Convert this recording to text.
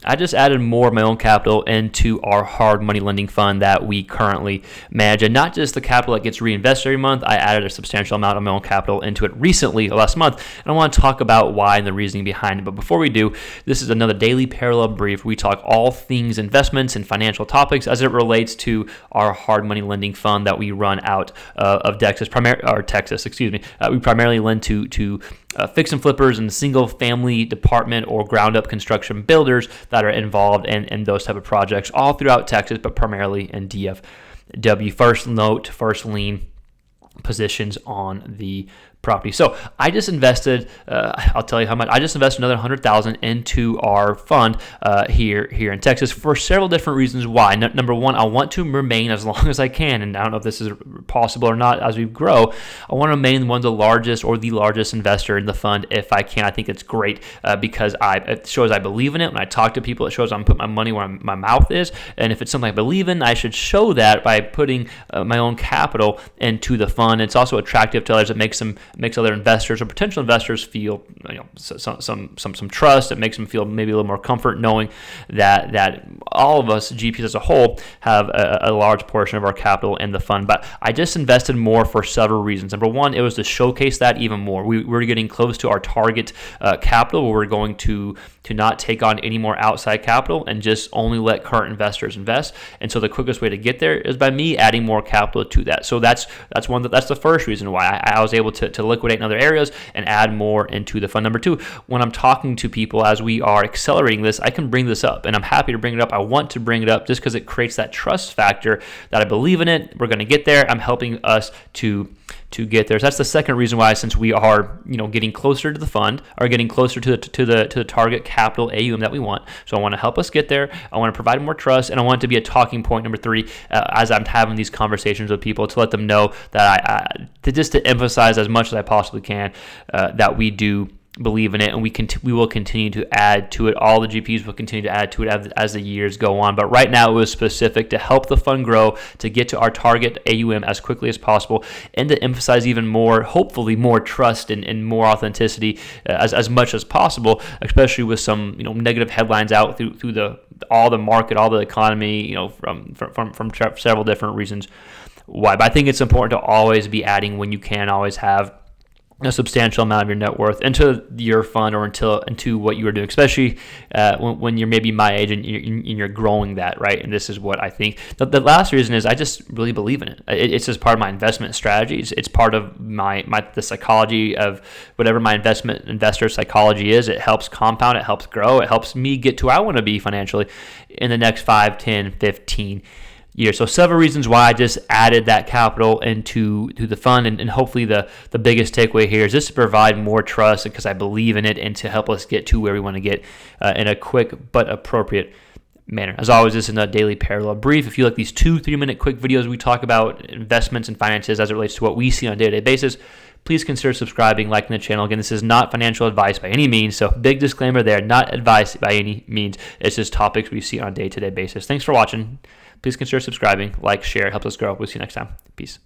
I just added more of my own capital into our hard money lending fund that we currently manage. And not just the capital that gets reinvested every month, I added a substantial amount of my own capital into it recently, last month. And I want to talk about why and the reasoning behind it. But before we do, this is another daily parallel brief. We talk all things investments and financial topics as it relates to our hard money lending fund that we run out of Texas. We primarily lend to fix and flippers and single family department or ground up construction builders that are involved in those type of projects all throughout Texas, but primarily in DFW. First note, first lien positions on the property. So I just invested, I'll tell you how much, I just invested another $100,000 into our fund here in Texas for several different reasons why. Number one, I want to remain as long as I can, and I don't know if this is possible or not as we grow, I want to remain one of the largest or the largest investor in the fund if I can. I think it's great because it shows I believe in it. When I talk to people, it shows I'm putting my money where my mouth is, and if it's something I believe in, I should show that by putting my own capital into the fund. It's also attractive to others. It makes other investors or potential investors feel some trust. It makes them feel maybe a little more comfort knowing that all of us GPs as a whole have a large portion of our capital in the fund. But I just invested more for several reasons. Number one, it was to showcase that even more. We're getting close to our target capital where we're going to not take on any more outside capital and just only let current investors invest. And so the quickest way to get there is by me adding more capital to that. So that's the first reason why I was able to liquidate in other areas and add more into the fund. Number two, when I'm talking to people as we are accelerating this, I can bring this up, and I'm happy to bring it up. I want to bring it up just because it creates that trust factor that I believe in it. We're going to get there. I'm helping us to get there. So that's the second reason why, since we are getting closer to the fund or getting closer to the target capital AUM that we want. So I want to help us get there. I want to provide more trust, and I want it to be a talking point. Number three, as I'm having these conversations with people, to let them know that to emphasize as much as I possibly can that we do believe in it, and we will continue to add to it. All the GPs will continue to add to it as the years go on. But right now, it was specific to help the fund grow, to get to our target AUM as quickly as possible, and to emphasize even more, hopefully, more trust and more authenticity as much as possible, especially with some negative headlines out through all the market, all the economy, from several different reasons why. But I think it's important to always be adding when you can, always have a substantial amount of your net worth into your fund or into what you are doing, especially when you're maybe my age and you're growing that, right? And this is what I think. The last reason is I just really believe in it. It's just part of my investment strategy. It's part of the psychology of whatever my investor psychology is. It helps compound. It helps grow. It helps me get to where I want to be financially in the next 5, 10, 15 years. So several reasons why I just added that capital into the fund, and hopefully the biggest takeaway here is just to provide more trust because I believe in it, and to help us get to where we want to get in a quick but appropriate manner. As always, this is a daily parallel brief. If you like these 2-3 minute quick videos, we talk about investments and finances as it relates to what we see on a day-to-day basis. Please consider subscribing, liking the channel. Again, this is not financial advice by any means, so big disclaimer there, not advice by any means. It's just topics we see on a day-to-day basis. Thanks for watching. Please consider subscribing, like, share, helps us grow. We'll see you next time. Peace.